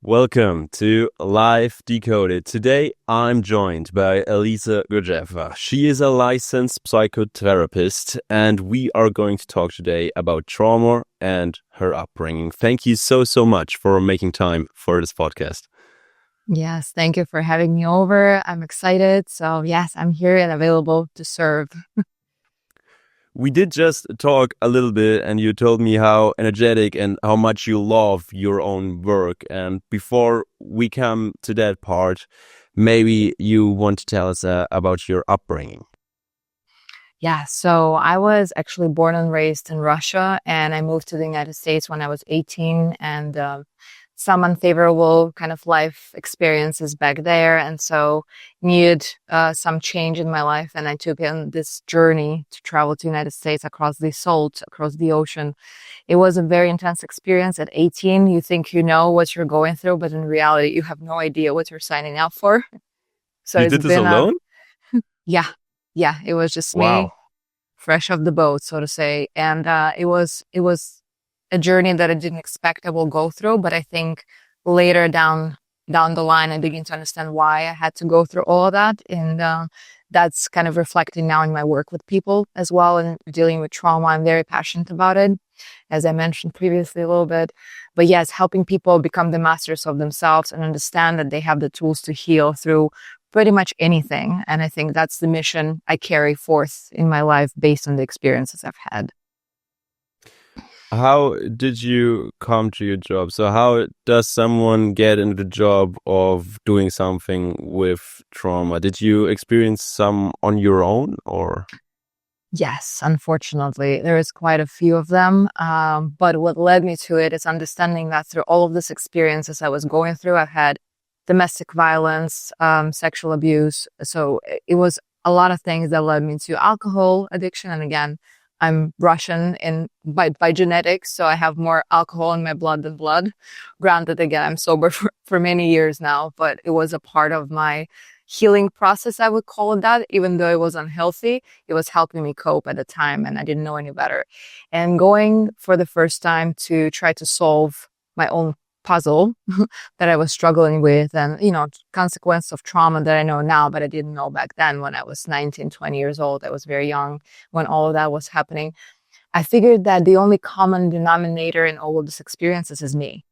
Welcome to Life Decoded. Today, I'm joined by Alisa Gracheva. She is a licensed psychotherapist, and we are going to talk today about trauma and her upbringing. Thank you so much for making time for this podcast. Yes, thank you for having me over. I'm excited. So, yes, I'm here and available to serve. We did just talk a little bit, and you told me how energetic and how much you love your own work. And before we come to that part, maybe you want to tell us about your upbringing. Yeah, so I was actually born and raised in Russia, and I moved to the United States when I was 18, and some unfavorable kind of life experiences back there. And so needed some change in my life. And I took in this journey to travel to the United States across the salt, across the ocean. It was a very intense experience. At 18, you think you know what you're going through, but in reality, you have no idea what you're signing up for. So You it's did this been alone? yeah, it was just me, Wow. fresh off the boat, so to say. And it was a journey that I didn't expect I will go through, but I think later down the line, I begin to understand why I had to go through all of that. And that's kind of reflecting now in my work with people as well and dealing with trauma. I'm very passionate about it, as I mentioned previously a little bit. But yes, helping people become the masters of themselves and understand that they have the tools to heal through pretty much anything. And I think that's the mission I carry forth in my life based on the experiences I've had. How did you come to your job? So how does someone get into the job of doing something with trauma? Did you experience some on your own or? Yes, unfortunately, there is quite a few of them. But what led me to it is understanding that through all of these experiences I was going through, I've had domestic violence, sexual abuse. So it was a lot of things that led me to alcohol addiction. And again, I'm Russian by genetics, so I have more alcohol in my blood than blood. Granted, again, I'm sober for many years now, but it was a part of my healing process, I would call it that, even though it was unhealthy. It was helping me cope at the time, and I didn't know any better. And going for the first time to try to solve my own puzzle that I was struggling with, and consequence of trauma that I know now, but I didn't know back then when I was 19, 20 years old. I was very young when all of that was happening. I figured that the only common denominator in all of these experiences is me.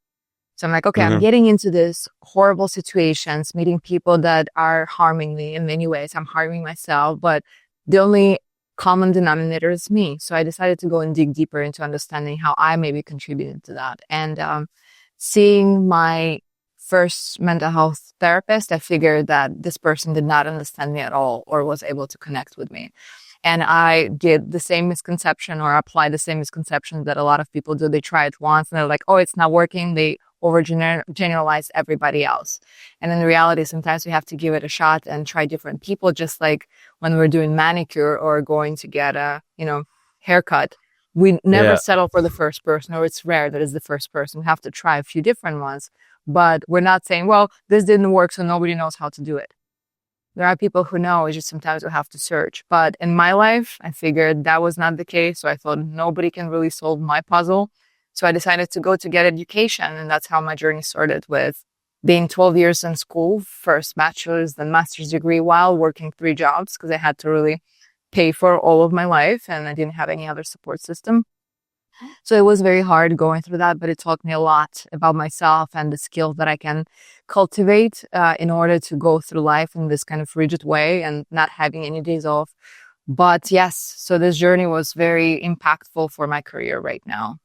So I'm like, okay, I'm Mhm. getting into this horrible situations, meeting people that are harming me in many ways. I'm harming myself, but the only common denominator is me. So I decided to go and dig deeper into understanding how I may be contributing to that. And seeing my first mental health therapist, I figured that this person did not understand me at all or was able to connect with me. And I did the same misconception or applied the same misconceptions that a lot of people do. They try it once and they're like, oh, it's not working. They overgeneralize everybody else. And in reality, sometimes we have to give it a shot and try different people, just like when we're doing manicure or going to get a, haircut. We never Yeah. settle for the first person, or it's rare that it's the first person. We have to try a few different ones, but we're not saying, well, this didn't work, so nobody knows how to do it. There are people who know, it's just sometimes we have to search. But in my life, I figured that was not the case. So I thought nobody can really solve my puzzle. So I decided to go to get education. And that's how my journey started, with being 12 years in school, first bachelor's, then master's degree, while working 3 jobs because I had to really pay for all of my life and I didn't have any other support system. So it was very hard going through that, but it taught me a lot about myself and the skills that I can cultivate in order to go through life in this kind of rigid way and not having any days off. But yes, so this journey was very impactful for my career right now.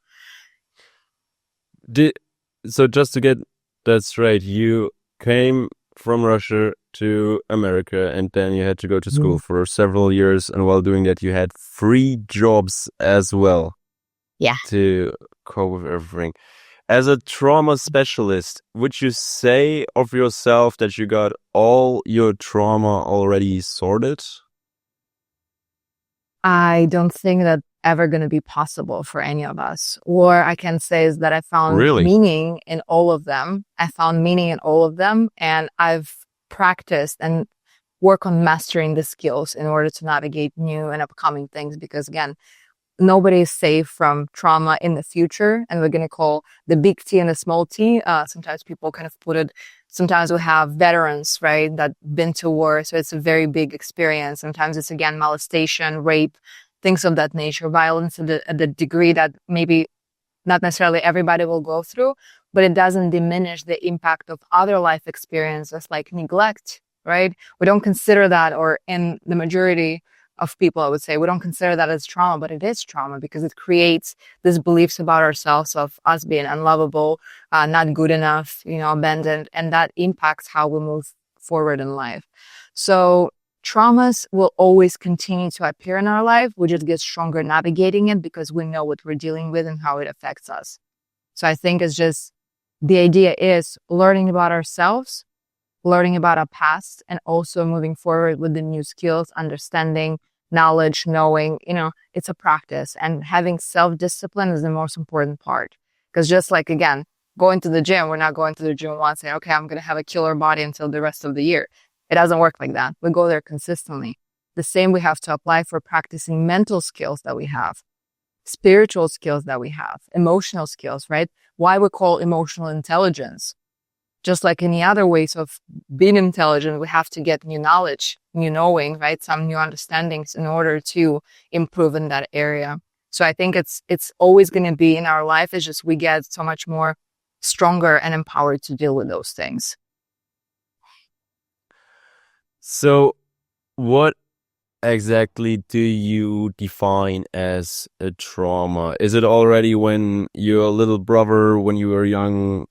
So just to get that straight, you came from Russia to America and then you had to go to school Mm. for several years, and while doing that you had 3 jobs as well Yeah. to cope with everything. As a trauma specialist, would you say of yourself that you got all your trauma already sorted? I don't think that's ever going to be possible for any of us. Or I can say is that I found Really? meaning in all of them. I found meaning in all of them, and I've practiced and work on mastering the skills in order to navigate new and upcoming things. Because again, nobody is safe from trauma in the future. And we're going to call the big T and the small t. Sometimes people kind of put it, sometimes we have veterans, right, that been to war. So it's a very big experience. Sometimes it's, again, molestation, rape, things of that nature, violence at the degree that maybe not necessarily everybody will go through, but it doesn't diminish the impact of other life experiences like neglect, right? We don't consider that, or in the majority of people, I would say, we don't consider that as trauma, but it is trauma because it creates these beliefs about ourselves of us being unlovable, not good enough, abandoned, and that impacts how we move forward in life. So traumas will always continue to appear in our life. We just get stronger navigating it because we know what we're dealing with and how it affects us. So I think it's just, the idea is learning about ourselves, learning about our past, and also moving forward with the new skills, understanding, knowledge, knowing, it's a practice. And having self-discipline is the most important part. Because just like, again, going to the gym, we're not going to the gym once saying, okay, I'm going to have a killer body until the rest of the year. It doesn't work like that. We go there consistently. The same we have to apply for practicing mental skills that we have, spiritual skills that we have, emotional skills, right? Why we call emotional intelligence. Just like any other ways of being intelligent, we have to get new knowledge, new knowing, right? Some new understandings in order to improve in that area. So I think it's always going to be in our life. It's just we get so much more stronger and empowered to deal with those things. So what exactly do you define as a trauma? Is it already when your little brother, when you were young,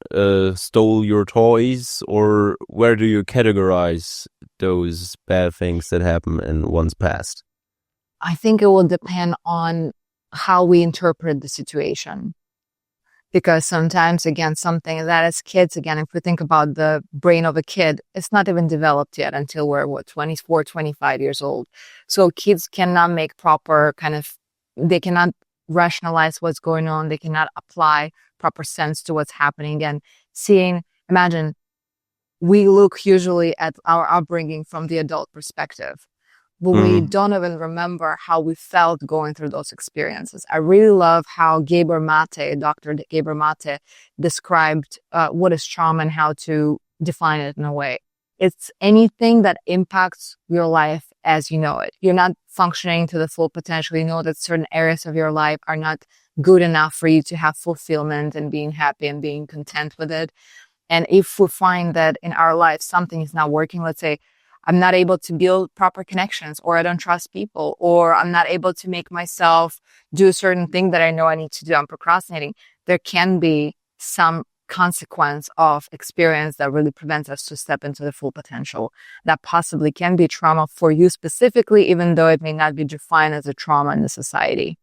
stole your toys? Or where do you categorize those bad things that happen in one's past? I think it will depend on how we interpret the situation. Because sometimes, again, something that as kids, again, if we think about the brain of a kid, it's not even developed yet until we're, 24, 25 years old. So kids cannot make proper they cannot rationalize what's going on. They cannot apply proper sense to what's happening. And imagine, we look usually at our upbringing from the adult perspective. But we don't even remember how we felt going through those experiences. I really love how Dr. Gabor Mate described what is trauma and how to define it in a way. It's anything that impacts your life as you know it. You're not functioning to the full potential. You know that certain areas of your life are not good enough for you to have fulfillment and being happy and being content with it. And if we find that in our life something is not working, let's say, I'm not able to build proper connections, or I don't trust people, or I'm not able to make myself do a certain thing that I know I need to do, I'm procrastinating. There can be some consequence of experience that really prevents us to step into the full potential. That possibly can be trauma for you specifically, even though it may not be defined as a trauma in the society.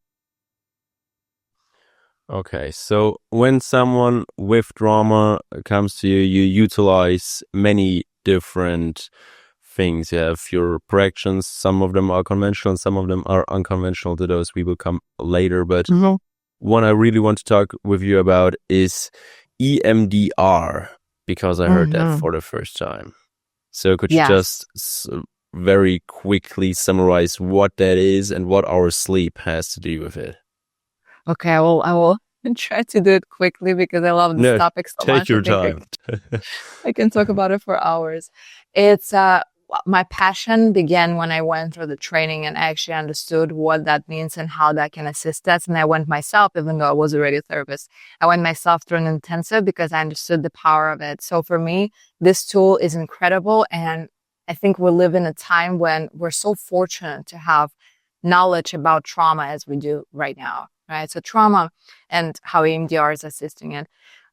Okay, so when someone with trauma comes to you, you utilize many different things. You have your corrections. Some of them are conventional, some of them are unconventional. To those we will come later. But one I really want to talk with you about is EMDR, because I heard that for the first time. So could you just very quickly summarize what that is and what our sleep has to do with it? Okay, I will try to do it quickly because I love this topic so much. Take your time. I can talk about it for hours. It's my passion began when I went through the training and I actually understood what that means and how that can assist us. And I went myself, even though I was already a therapist. I went myself through an intensive because I understood the power of it. So for me, this tool is incredible. And I think we live in a time when we're so fortunate to have knowledge about trauma as we do right now, right? So trauma and how EMDR is assisting it.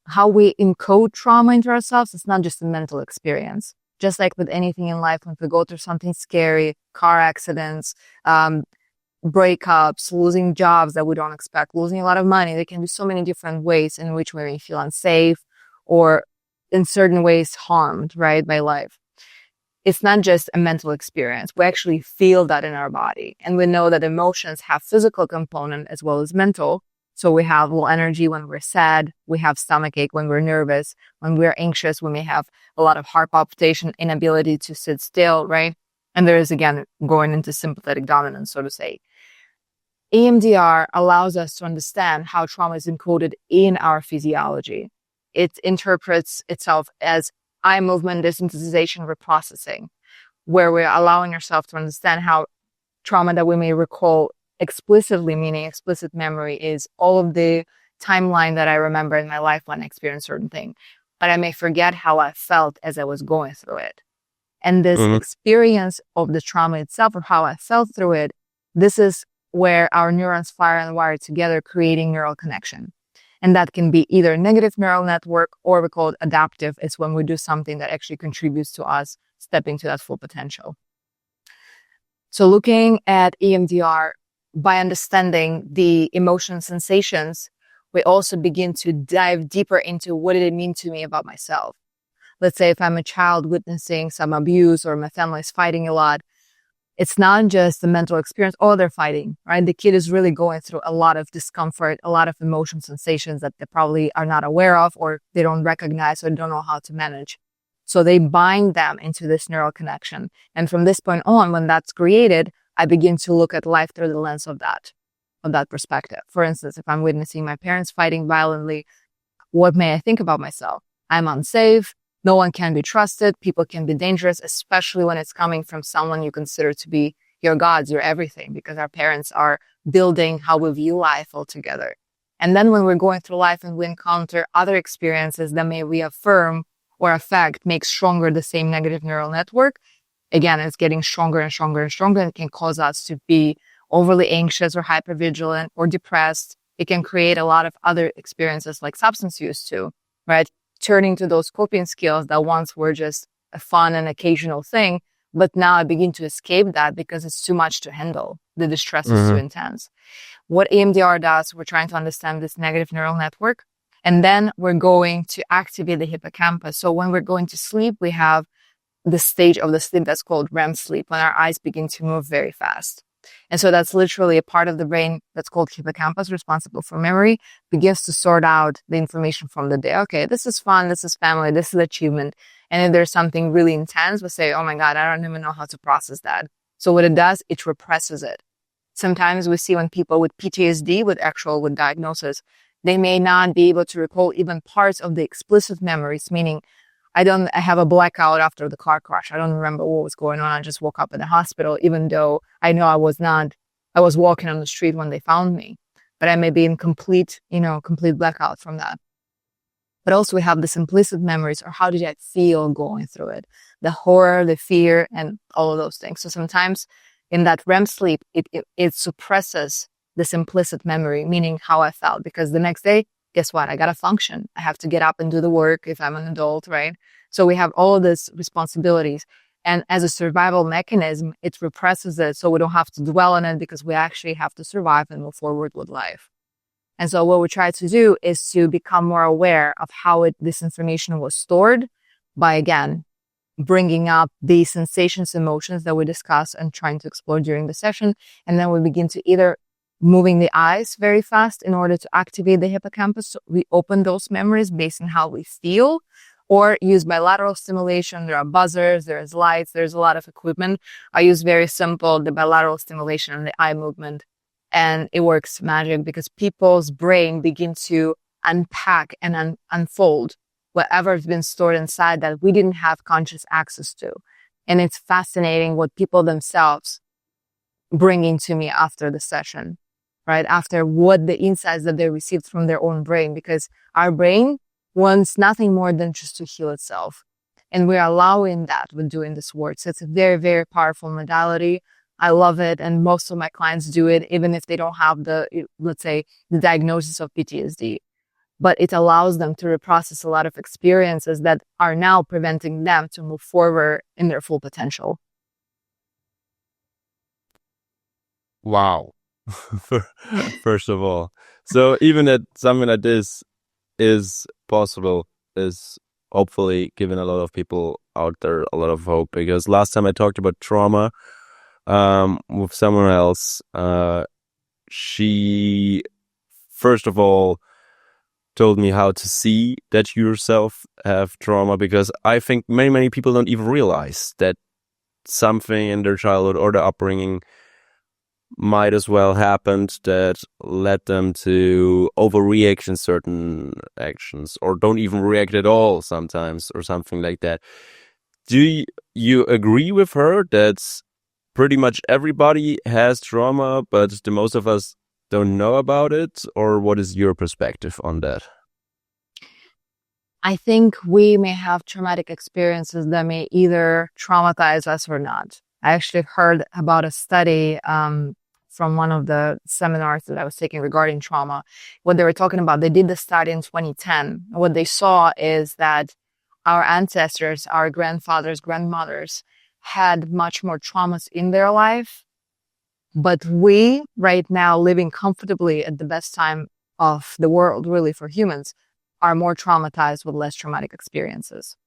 How we encode trauma into ourselves, it's not just a mental experience. Just like with anything in life, when we go through something scary, car accidents, breakups, losing jobs that we don't expect, losing a lot of money, there can be so many different ways in which we feel unsafe or in certain ways harmed, right, by life. It's not just a mental experience. We actually feel that in our body. And we know that emotions have physical component as well as mental. So we have low energy when we're sad. We have stomachache when we're nervous. When we're anxious, we may have a lot of heart palpitation, inability to sit still, right? And there is, again, going into sympathetic dominance, so to say. EMDR allows us to understand how trauma is encoded in our physiology. It interprets itself as eye movement desensitization reprocessing, where we're allowing ourselves to understand how trauma that we may recall explicitly, meaning explicit memory, is all of the timeline that I remember in my life when I experienced certain thing. But I may forget how I felt as I was going through it. And this experience of the trauma itself, or how I felt through it, this is where our neurons fire and wire together, creating neural connection. And that can be either negative neural network, or we call it adaptive. It's when we do something that actually contributes to us stepping to that full potential. So looking at EMDR, by understanding the emotion sensations, we also begin to dive deeper into what did it mean to me about myself. Let's say if I'm a child witnessing some abuse, or my family is fighting a lot, it's not just the mental experience, oh, they're fighting, right? The kid is really going through a lot of discomfort, a lot of emotion sensations that they probably are not aware of, or they don't recognize, or don't know how to manage. So they bind them into this neural connection. And from this point on, when that's created, I begin to look at life through the lens of that perspective. For instance, if I'm witnessing my parents fighting violently, what may I think about myself? I'm unsafe. No one can be trusted. People can be dangerous, especially when it's coming from someone you consider to be your gods, your everything, because our parents are building how we view life altogether. And then when we're going through life and we encounter other experiences that may reaffirm or affect, make stronger the same negative neural network, again, it's getting stronger and stronger and stronger, and it can cause us to be overly anxious or hypervigilant or depressed. It can create a lot of other experiences like substance use too, right? Turning to those coping skills that once were just a fun and occasional thing, but now I begin to escape that because it's too much to handle. The distress is too intense. What EMDR does, we're trying to understand this negative neural network, and then we're going to activate the hippocampus. So when we're going to sleep, we have the stage of the sleep that's called REM sleep, when our eyes begin to move very fast. And so that's literally a part of the brain that's called hippocampus, responsible for memory, begins to sort out the information from the day. Okay, this is fun, this is family, this is achievement. And if there's something really intense, we'll say, oh my God, I don't even know how to process that. So what it does, it represses it. Sometimes we see when people with PTSD, with diagnosis, they may not be able to recall even parts of the explicit memories, meaning I have a blackout after the car crash. I don't remember what was going on. I just woke up in the hospital, even though I know I was walking on the street when they found me, but I may be in complete blackout from that. But also we have the implicit memories, or how did I feel going through it? The horror, the fear, and all of those things. So sometimes in that REM sleep, it suppresses this implicit memory, meaning how I felt, because the next day, guess what? I got to function. I have to get up and do the work if I'm an adult, right? So we have all of these responsibilities. And as a survival mechanism, it represses it so we don't have to dwell on it, because we actually have to survive and move forward with life. And so what we try to do is to become more aware of how this information was stored by, again, bringing up the sensations, emotions that we discuss and trying to explore during the session. And then we begin to either moving the eyes very fast in order to activate the hippocampus. So we open those memories based on how we feel, or use bilateral stimulation. There are buzzers, there's lights, there's a lot of equipment. I use very simple, the bilateral stimulation and the eye movement. And it works magic, because people's brain begin to unpack and unfold whatever has been stored inside that we didn't have conscious access to. And it's fascinating what people themselves bring into me after the session, right? After what the insights that they received from their own brain, because our brain wants nothing more than just to heal itself. And we're allowing that with doing this work. So it's a very, very powerful modality. I love it. And most of my clients do it, even if they don't have let's say, the diagnosis of PTSD. But it allows them to reprocess a lot of experiences that are now preventing them to move forward in their full potential. Wow. First of all. So even that something like this is possible is hopefully giving a lot of people out there a lot of hope, because last time I talked about trauma with someone else, she first of all told me how to see that you yourself have trauma, because I think many people don't even realize that something in their childhood or their upbringing might as well happened that led them to overreact in certain actions or don't even react at all sometimes or something like that. Do you agree with her that pretty much everybody has trauma, but the most of us don't know about it? Or what is your perspective on that? I think we may have traumatic experiences that may either traumatize us or not. I actually heard about a study from one of the seminars that I was taking regarding trauma. What they were talking about, they did the study in 2010. What they saw is that our ancestors, our grandfathers, grandmothers had much more traumas in their life. But we, right now, living comfortably at the best time of the world, really for humans, are more traumatized with less traumatic experiences.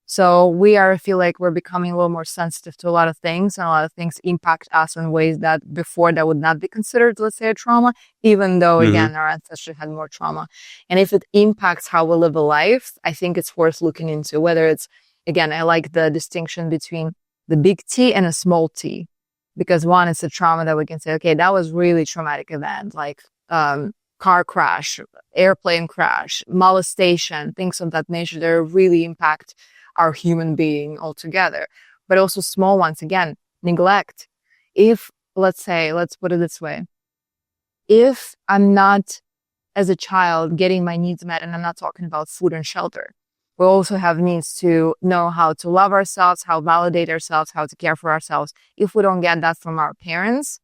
So I feel like we're becoming a little more sensitive to a lot of things, and a lot of things impact us in ways that before that would not be considered, let's say, a trauma, even though, Mm-hmm. again, our ancestors had more trauma. And if it impacts how we live a life, I think it's worth looking into, whether it's, again, I like the distinction between the big T and a small T, because one is a trauma that we can say, okay, that was really traumatic event, like car crash, airplane crash, molestation, things of that nature that really impact our human being altogether. But also small ones, again, neglect. If, let's put it this way, if I'm not, as a child, getting my needs met, and I'm not talking about food and shelter, we also have needs to know how to love ourselves, how to validate ourselves, how to care for ourselves. If we don't get that from our parents,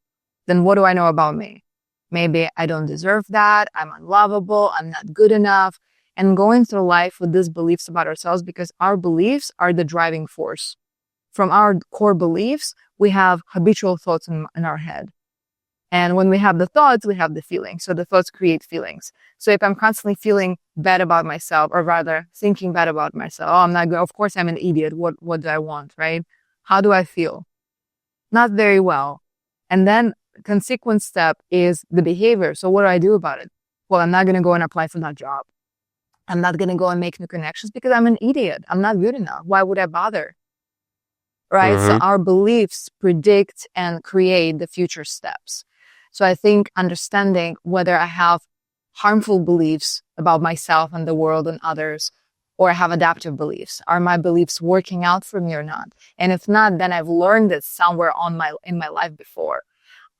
then what do I know about me? Maybe I don't deserve that. I'm unlovable. I'm not good enough. And going through life with these beliefs about ourselves, because our beliefs are the driving force. From our core beliefs, we have habitual thoughts in our head. And when we have the thoughts, we have the feelings. So the thoughts create feelings. So if I'm constantly feeling bad about myself, or rather thinking bad about myself, oh, I'm not good. Of course, I'm an idiot. What do I want, right? How do I feel? Not very well. And then consequent step is the behavior. So what do I do about it? Well, I'm not going to go and apply for that job. I'm not going to go and make new connections because I'm an idiot. I'm not good enough. Why would I bother? Right? So Mm-hmm. our beliefs predict and create the future steps. So I think understanding whether I have harmful beliefs about myself and the world and others, or I have adaptive beliefs. Are my beliefs working out for me or not? And if not, then I've learned it somewhere in my life before.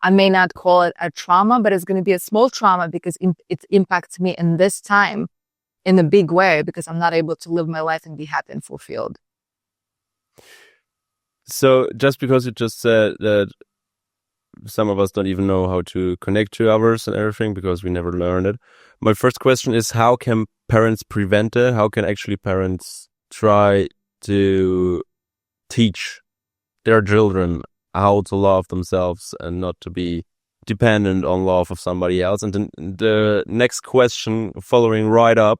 I may not call it a trauma, but it's going to be a small trauma because it impacts me in this time in a big way, because I'm not able to live my life and be happy and fulfilled. So just because you just said that some of us don't even know how to connect to others and everything because we never learned it, my first question is, how can parents prevent it? How can actually parents try to teach their children how to love themselves and not to be dependent on love of somebody else? And then the next question following right up,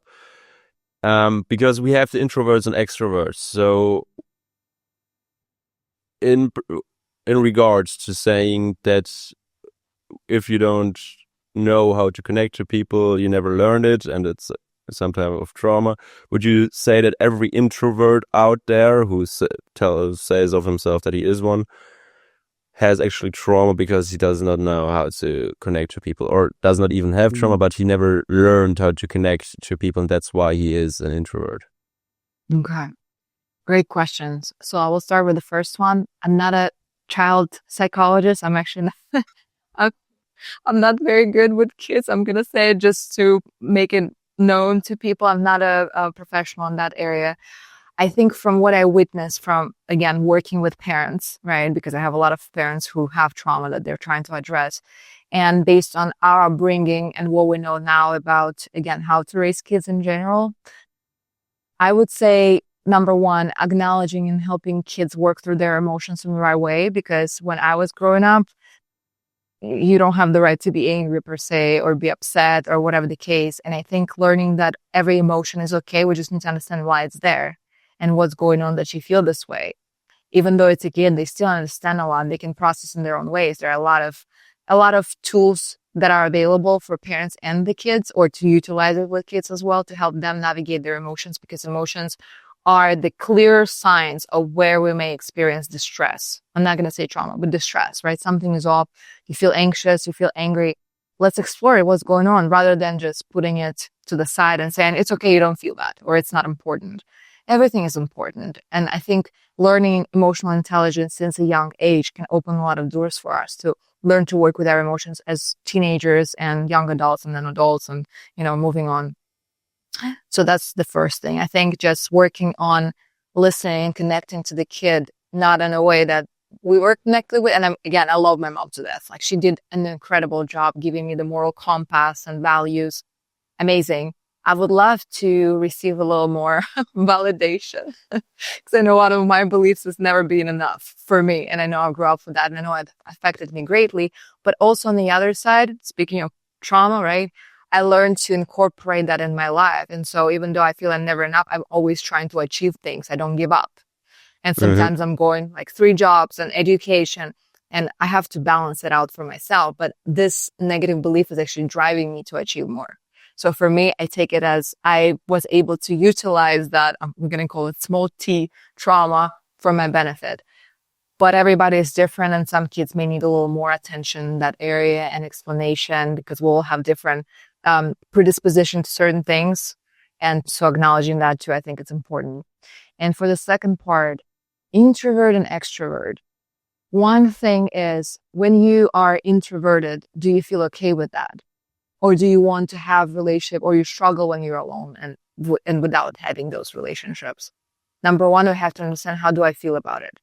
because we have the introverts and extroverts. So in regards to saying that if you don't know how to connect to people, you never learned it, and it's some type of trauma, would you say that every introvert out there who says of himself that he is one has actually trauma because he does not know how to connect to people, or does not even have trauma, but he never learned how to connect to people, and that's why he is an introvert? Okay. Great questions. So I will start with the first one. I'm not a child psychologist. I'm actually not, I'm not very good with kids. I'm going to say, just to make it known to people, I'm not a professional in that area. I think from what I witnessed from, again, working with parents, right? Because I have a lot of parents who have trauma that they're trying to address. And based on our upbringing and what we know now about, again, how to raise kids in general, I would say, number one, acknowledging and helping kids work through their emotions in the right way. Because when I was growing up, you don't have the right to be angry per se, or be upset, or whatever the case. And I think learning that every emotion is okay, we just need to understand why it's there and what's going on that you feel this way. Even though it's a kid, they still understand a lot. They can process in their own ways. There are a lot of tools that are available for parents and the kids, or to utilize it with kids as well, to help them navigate their emotions, because emotions are the clear signs of where we may experience distress. I'm not going to say trauma, but distress, right? Something is off. You feel anxious, you feel angry. Let's explore it, what's going on, rather than just putting it to the side and saying, it's okay, you don't feel that, or it's not important. Everything is important. And I think learning emotional intelligence since a young age can open a lot of doors for us to learn to work with our emotions as teenagers and young adults and then adults and, moving on. So that's the first thing. I think just working on listening and connecting to the kid, not in a way that we were connected with. And I love my mom to death. Like, she did an incredible job giving me the moral compass and values. Amazing. I would love to receive a little more validation, because I know one of my beliefs has never been enough for me. And I know I grew up with that, and I know it affected me greatly. But also on the other side, speaking of trauma, right? I learned to incorporate that in my life. And so even though I feel I'm never enough, I'm always trying to achieve things. I don't give up. And sometimes I'm going like 3 jobs and education, and I have to balance it out for myself. But this negative belief is actually driving me to achieve more. So for me, I take it as I was able to utilize that, I'm going to call it small t trauma, for my benefit. But everybody is different, and some kids may need a little more attention in that area and explanation, because we'll have different predisposition to certain things. And so acknowledging that too, I think it's important. And for the second part, introvert and extrovert. One thing is, when you are introverted, do you feel okay with that? Or do you want to have relationship, or you struggle when you're alone and without having those relationships? Number one, I have to understand, how do I feel about it?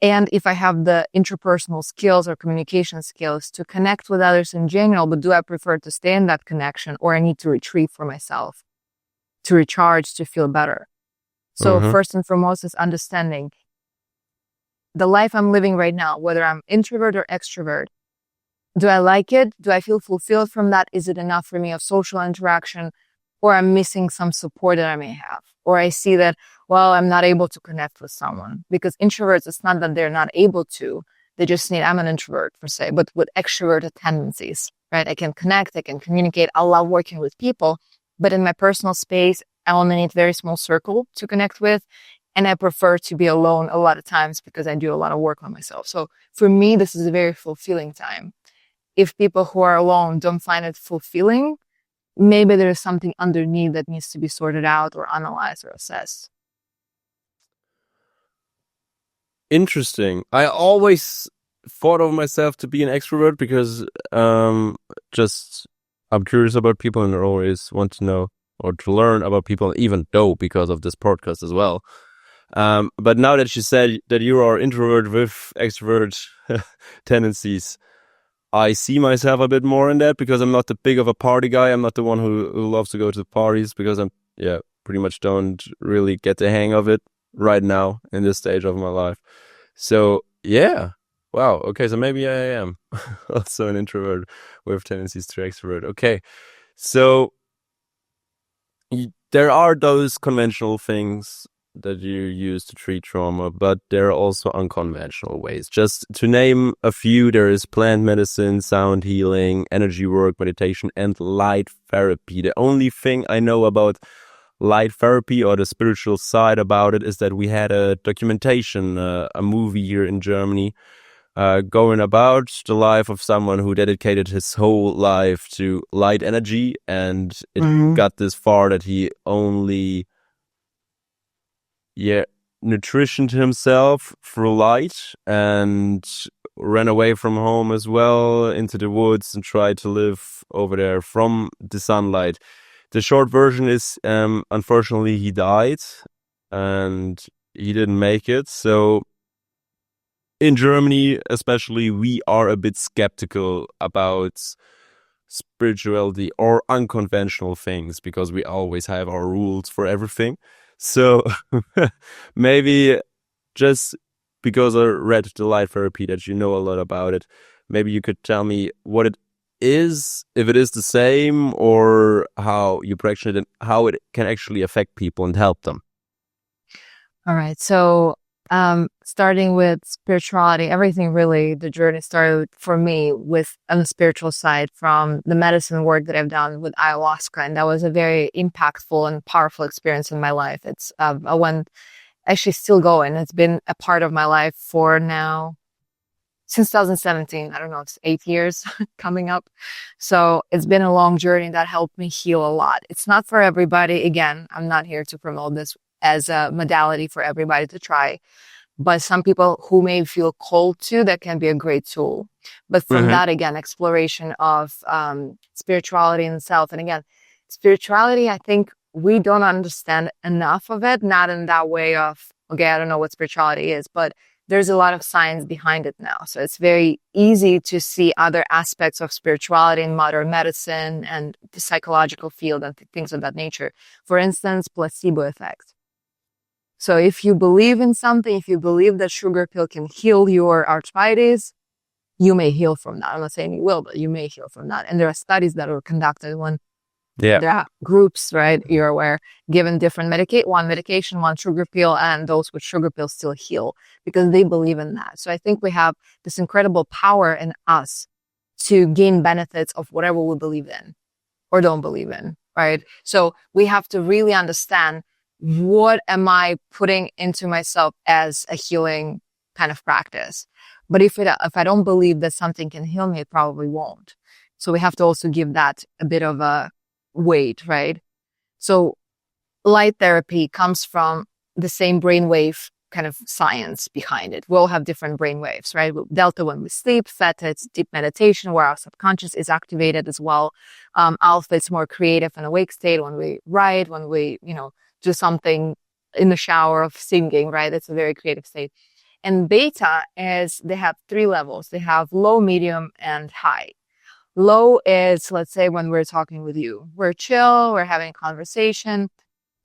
And if I have the interpersonal skills or communication skills to connect with others in general, but do I prefer to stay in that connection, or I need to retrieve for myself, to recharge, to feel better? So first and foremost is understanding the life I'm living right now, whether I'm introvert or extrovert. Do I like it? Do I feel fulfilled from that? Is it enough for me of social interaction? Or I'm missing some support that I may have? Or I see that, well, I'm not able to connect with someone. Because introverts, it's not that they're not able to. They just need, I'm an introvert per se, but with extroverted tendencies, right? I can connect, I can communicate. I love working with people. But in my personal space, I only need a very small circle to connect with. And I prefer to be alone a lot of times, because I do a lot of work on myself. So for me, this is a very fulfilling time. If people who are alone don't find it fulfilling, maybe there is something underneath that needs to be sorted out or analyzed or assessed. Interesting. I always thought of myself to be an extrovert, because just I'm curious about people and I always want to know or to learn about people, even though because of this podcast as well. But now that you said that you are introvert with extrovert tendencies, I see myself a bit more in that, because I'm not the big of a party guy. I'm not the one who loves to go to the parties, because I'm pretty much don't really get the hang of it right now in this stage of my life. So yeah, wow. Okay, so maybe I am also an introvert with tendencies to extrovert. Okay, so there are those conventional things that you use to treat trauma, but there are also unconventional ways. Just to name a few, there is plant medicine, sound healing, energy work, meditation, and light therapy. The only thing I know about light therapy, or the spiritual side about it, is that we had a documentation, a movie here in Germany, going about the life of someone who dedicated his whole life to light energy, and it got this far that he only nutritioned himself through light, and ran away from home as well into the woods and tried to live over there from the sunlight. The short version is, unfortunately, he died and he didn't make it. So in Germany, especially, we are a bit skeptical about spirituality or unconventional things, because we always have our rules for everything. So maybe just because I read the light therapy that you know a lot about it, maybe you could tell me what it is, if it is the same, or how you practice it and how it can actually affect people and help them. All right. So Starting with spirituality, everything really, the journey started for me with on the spiritual side from the medicine work that I've done with ayahuasca. And that was a very impactful and powerful experience in my life. It's I went actually still going. It's been a part of my life for now since 2017. I don't know, it's 8 years coming up. So it's been a long journey that helped me heal a lot. It's not for everybody. Again, I'm not here to promote this as a modality for everybody to try. But some people who may feel called to, that can be a great tool. But from Mm-hmm. that, again, exploration of spirituality in itself. And again, spirituality, I think we don't understand enough of it, not in that way of, okay, I don't know what spirituality is, but there's a lot of science behind it now. So it's very easy to see other aspects of spirituality in modern medicine and the psychological field and things of that nature. For instance, placebo effect. So if you believe in something, if you believe that sugar pill can heal your arthritis, you may heal from that. I'm not saying you will, but you may heal from that. And there are studies that were conducted when Yeah. there are groups, right? You're aware, given different one medication, one sugar pill, and those with sugar pills still heal because they believe in that. So I think we have this incredible power in us to gain benefits of whatever we believe in or don't believe in, right? So we have to really understand, what am I putting into myself as a healing kind of practice? But if I don't believe that something can heal me, it probably won't. So we have to also give that a bit of a weight, right? So light therapy comes from the same brainwave kind of science behind it. We all have different brain waves, right? Delta when we sleep, theta it's deep meditation where our subconscious is activated as well. Alpha it's more creative and awake state when we write, when we, do something in the shower of singing, right? It's a very creative state. And beta is, they have 3 levels. They have low, medium, and high. Low is, let's say, when we're talking with you. We're chill, we're having a conversation.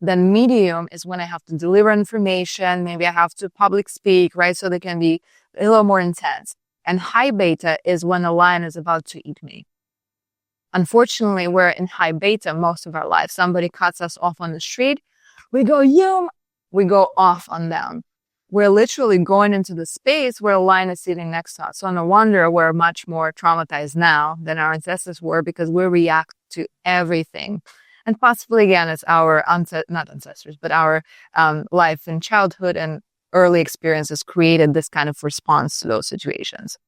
Then medium is when I have to deliver information. Maybe I have to public speak, right? So they can be a little more intense. And high beta is when a lion is about to eat me. Unfortunately, we're in high beta most of our life. Somebody cuts us off on the street. We go off on them. We're literally going into the space where a lion is sitting next to us. So no wonder we're much more traumatized now than our ancestors were, because we react to everything. And possibly, again, it's our, not ancestors, but our life in childhood and early experiences created this kind of response to those situations.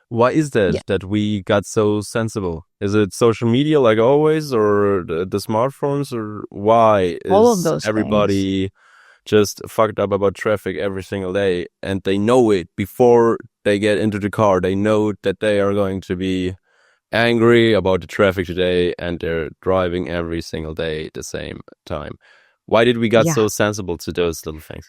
Why is Yeah. that we got so sensible? Is it social media like always, or the smartphones, or why All of is those things. everybody just fucked up about traffic every single day, and they know it before they get into the car? They know that they are going to be angry about the traffic today, and they're driving every single day at the same time. Why did we got Yeah. so sensible to those little things?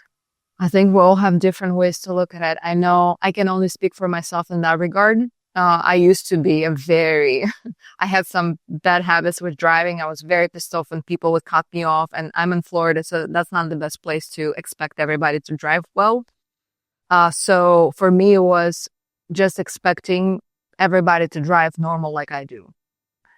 I think we all have different ways to look at it. I know I can only speak for myself in that regard. I used to be I had some bad habits with driving. I was very pissed off when people would cut me off, and I'm in Florida, so that's not the best place to expect everybody to drive well. So for me, it was just expecting everybody to drive normal like I do.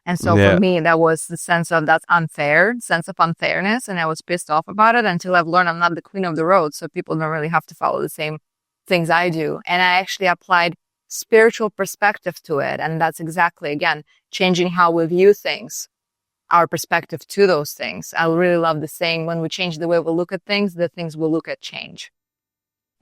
And so for Yeah. me, that was the sense of sense of unfairness. And I was pissed off about it until I've learned I'm not the queen of the road. So people don't really have to follow the same things I do. And I actually applied spiritual perspective to it. And that's exactly, again, changing how we view things, our perspective to those things. I really love the saying, when we change the way we look at things, the things we look at change.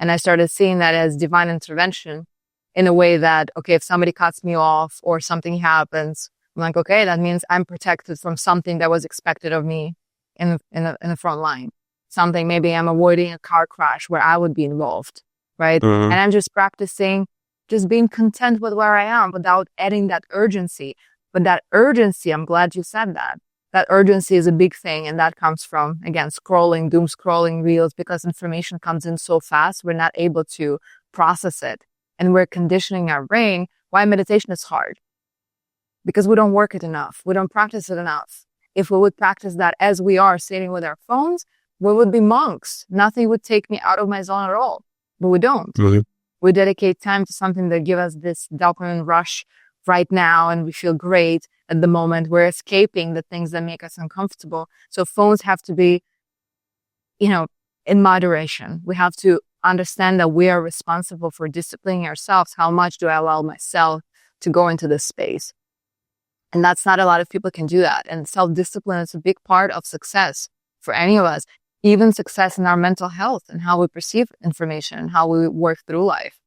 And I started seeing that as divine intervention in a way that, okay, if somebody cuts me off or something happens, I'm like, okay, that means I'm protected from something that was expected of me in the front line. Something, maybe I'm avoiding a car crash where I would be involved, right? Mhm. And I'm just practicing just being content with where I am without adding that urgency. But that urgency, I'm glad you said that. That urgency is a big thing. And that comes from, again, doom scrolling reels, because information comes in so fast, we're not able to process it. And we're conditioning our brain. Why meditation is hard? Because we don't work it enough. We don't practice it enough. If we would practice that as we are sitting with our phones, we would be monks. Nothing would take me out of my zone at all. But we don't. Really? We dedicate time to something that gives us this dopamine rush right now, and we feel great at the moment. We're escaping the things that make us uncomfortable. So phones have to be, in moderation. We have to understand that we are responsible for disciplining ourselves. How much do I allow myself to go into this space? And that's not a lot of people can do that. And self-discipline is a big part of success for any of us, even success in our mental health and how we perceive information and how we work through life.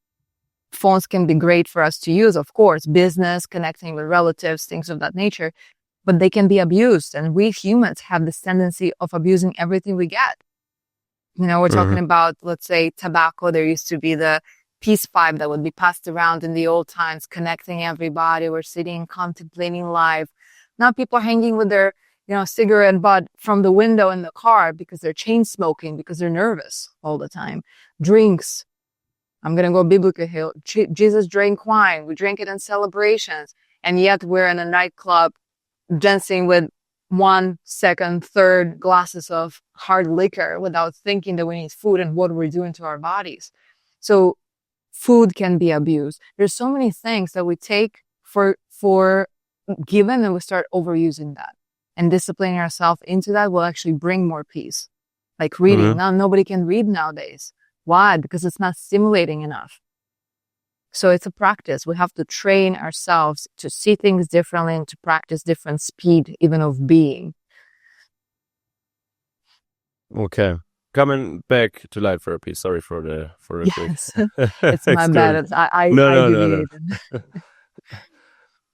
Phones can be great for us to use, of course, business, connecting with relatives, things of that nature, but they can be abused. And we humans have this tendency of abusing everything we get. We're talking about, let's say, tobacco. There used to be the peace pipe that would be passed around in the old times, connecting everybody. We're sitting, contemplating life. Now people are hanging with their, cigarette butt from the window in the car because they're chain smoking, because they're nervous all the time. Drinks. I'm going to go biblical here. Jesus drank wine. We drink it in celebrations. And yet we're in a nightclub dancing with 1, 2nd, 3rd glasses of hard liquor without thinking that we need food and what we're doing to our bodies. So food can be abused. There's so many things that we take for given, and we start overusing that. And disciplining ourselves into that will actually bring more peace. Like reading. Now nobody can read nowadays. Why? Because it's not stimulating enough. So it's a practice. We have to train ourselves to see things differently and to practice different speed, even of being. Okay. Coming back to light therapy. Sorry for the yes. It's my bad. I deviated. No.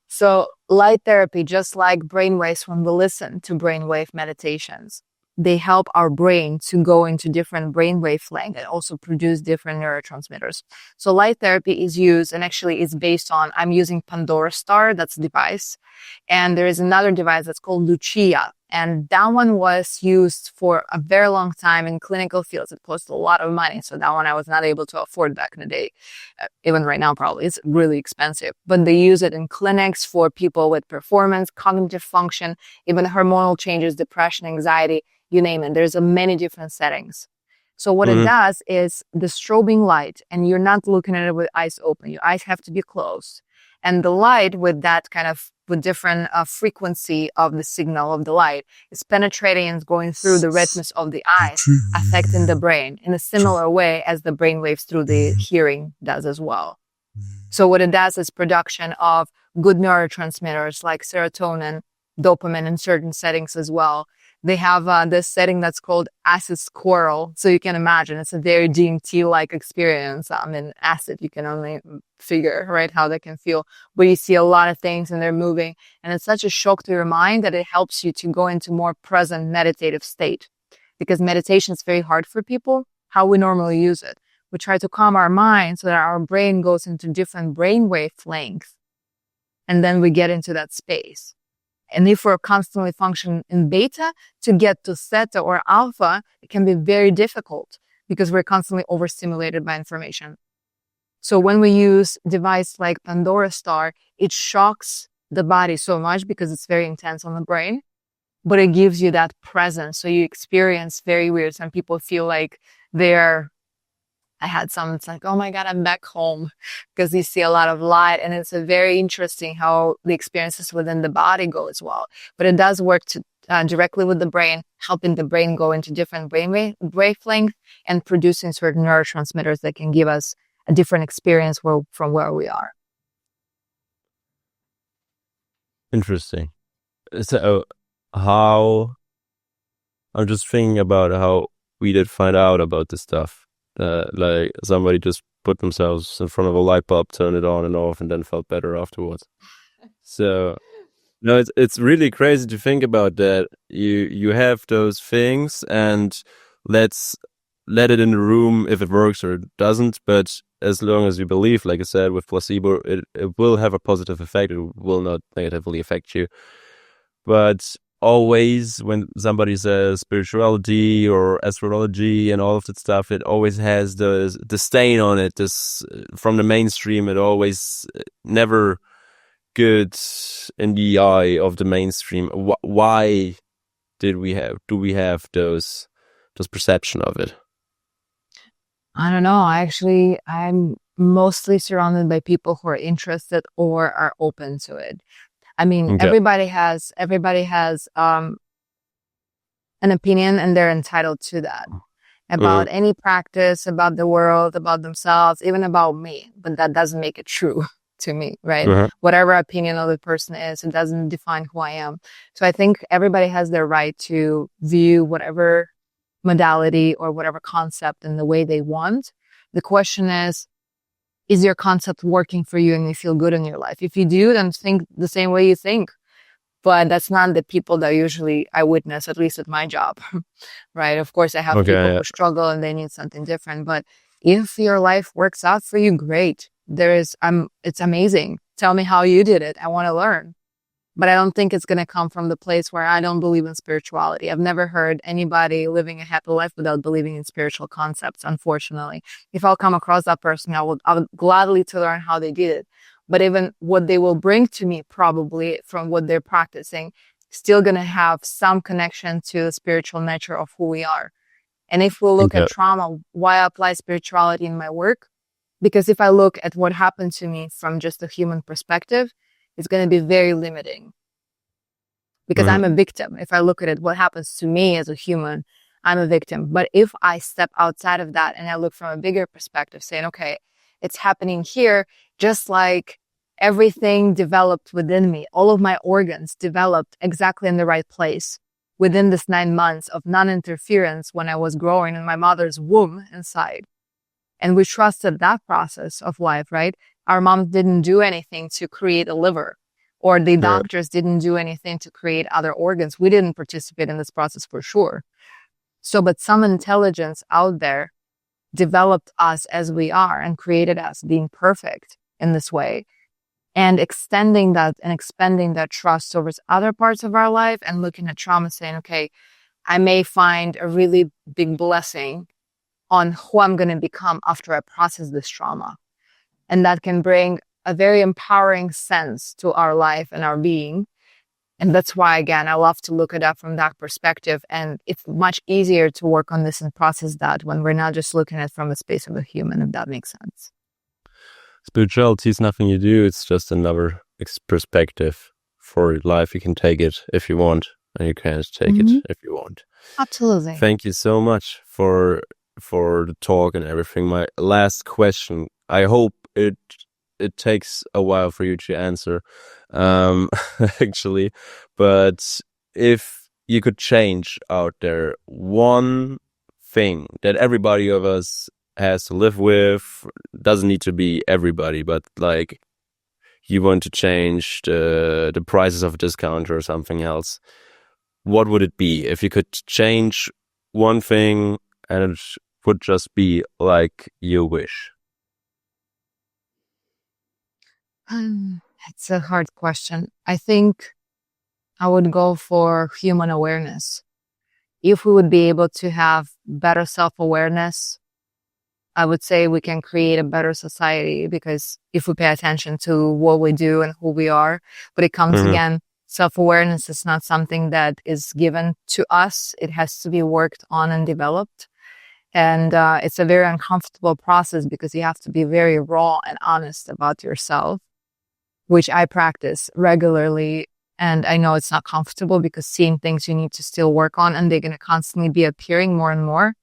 So light therapy, just like brainwaves, when we listen to brainwave meditations, they help our brain to go into different brainwave length and also produce different neurotransmitters. So light therapy is used, and actually is based on, I'm using Pandora Star, that's a device. And there is another device that's called Lucia. And that one was used for a very long time in clinical fields. It cost a lot of money. So that one I was not able to afford back in the day. Even right now, probably. It's really expensive. But they use it in clinics for people with performance, cognitive function, even hormonal changes, depression, anxiety, you name it. There's many different settings. So what it does is the strobing light, and you're not looking at it with eyes open. Your eyes have to be closed. And the light with that kind of, with different frequency of the signal of the light is penetrating and going through the retinas of the eyes, affecting the brain in a similar way as the brain waves through the hearing does as well. So what it does is production of good neurotransmitters like serotonin, dopamine in certain settings as well. They have this setting that's called acid squirrel. So you can imagine it's a very DMT-like experience. I mean, acid, you can only figure, right, how they can feel. But you see a lot of things and they're moving. And it's such a shock to your mind that it helps you to go into more present meditative state. Because meditation is very hard for people, how we normally use it. We try to calm our mind so that our brain goes into different brainwave lengths. And then we get into that space. And if we're constantly functioning in beta, to get to theta or alpha, it can be very difficult because we're constantly overstimulated by information. So when we use a device like Pandora Star, it shocks the body so much because it's very intense on the brain, but it gives you that presence. So you experience very weird. Some people feel like I had some, it's like, oh my God, I'm back home, because you see a lot of light, and it's a very interesting how the experiences within the body go as well. But it does work directly with the brain, helping the brain go into different wavelengths and producing certain neurotransmitters that can give us a different experience from where we are. Interesting. So I'm just thinking about how we did find out about this stuff. Like somebody just put themselves in front of a light bulb, turned it on and off, and then felt better afterwards. So no, it's really crazy to think about that. You have those things, and let's let it in the room if it works or it doesn't. But as long as you believe, like I said, with placebo, it will have a positive effect. It will not negatively affect you. But always when somebody says spirituality or astrology and all of that stuff, it always has the stain on it. This from the mainstream, it always never good in the eye of the mainstream. Why do we have those perception of it? I don't know. I'm mostly surrounded by people who are interested or are open to it. I mean, Okay. everybody has an opinion, and they're entitled to that. about any practice, about the world, about themselves, even about me. But that doesn't make it true to me, right? Whatever opinion of the person is, it doesn't define who I am. So I think everybody has their right to view whatever modality or whatever concept in the way they want. The question is your concept working for you and you feel good in your life? If you do, then think the same way you think. But that's not the people that usually I witness, at least at my job, right? Of course, I have people who struggle and they need something different. But if your life works out for you, great. It's amazing. Tell me how you did it. I want to learn. But I don't think it's going to come from the place where I don't believe in spirituality. I've never heard anybody living a happy life without believing in spiritual concepts, unfortunately. If I'll come across that person, I would gladly to learn how they did it. But even what they will bring to me, probably from what they're practicing, still going to have some connection to the spiritual nature of who we are. And if we look at trauma, why apply spirituality in my work? Because if I look at what happened to me from just a human perspective, it's going to be very limiting. Because I'm a victim. If I look at it, what happens to me as a human, I'm a victim. But if I step outside of that and I look from a bigger perspective, saying, okay, it's happening here, just like everything developed within me, all of my organs developed exactly in the right place within this 9 months of non-interference when I was growing in my mother's womb inside. And we trusted that process of life, right? Our moms didn't do anything to create a liver, or the doctors didn't do anything to create other organs. We didn't participate in this process for sure. So, but some intelligence out there developed us as we are and created us being perfect in this way, and extending that and expanding that trust towards other parts of our life and looking at trauma saying, okay, I may find a really big blessing on who I'm going to become after I process this trauma. And that can bring a very empowering sense to our life and our being. And that's why, again, I love to look at that from that perspective. And it's much easier to work on this and process that when we're not just looking at it from the space of a human, if that makes sense. Spirituality is nothing you do. It's just another perspective for life. You can take it if you want, and you can't take it if you want. Absolutely. Thank you so much for the talk and everything. My last question, I hope it takes a while for you to answer, actually, but if you could change out there one thing that everybody of us has to live with, doesn't need to be everybody, but like you want to change the prices of a discount or something else, what would it be? If you could change one thing and it would just be like you wish. It's a hard question. I think I would go for human awareness. If we would be able to have better self-awareness, I would say we can create a better society, because if we pay attention to what we do and who we are, but it comes again, self-awareness is not something that is given to us. It has to be worked on and developed. And it's a very uncomfortable process because you have to be very raw and honest about yourself, which I practice regularly. And I know it's not comfortable because seeing things you need to still work on, and they're going to constantly be appearing more and more.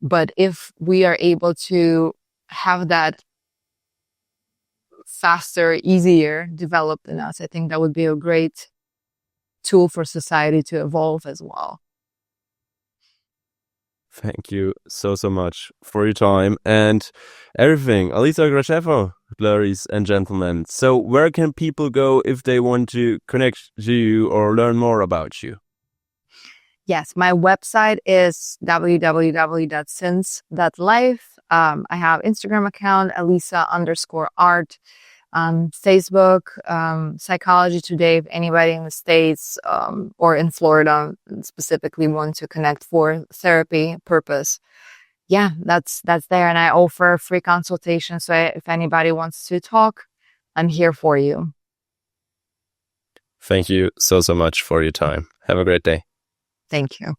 But if we are able to have that faster, easier developed in us, I think that would be a great tool for society to evolve as well. Thank you so much for your time and everything. Alisa Gracheva, ladies and gentlemen. So where can people go if they want to connect to you or learn more about you? Yes, my website is www.since.life. I have Instagram account, Alisa_art. Facebook, Psychology Today, if anybody in the States or in Florida specifically want to connect for therapy purpose. Yeah, that's there. And I offer free consultation. So if anybody wants to talk, I'm here for you. Thank you so much for your time. Have a great day. Thank you.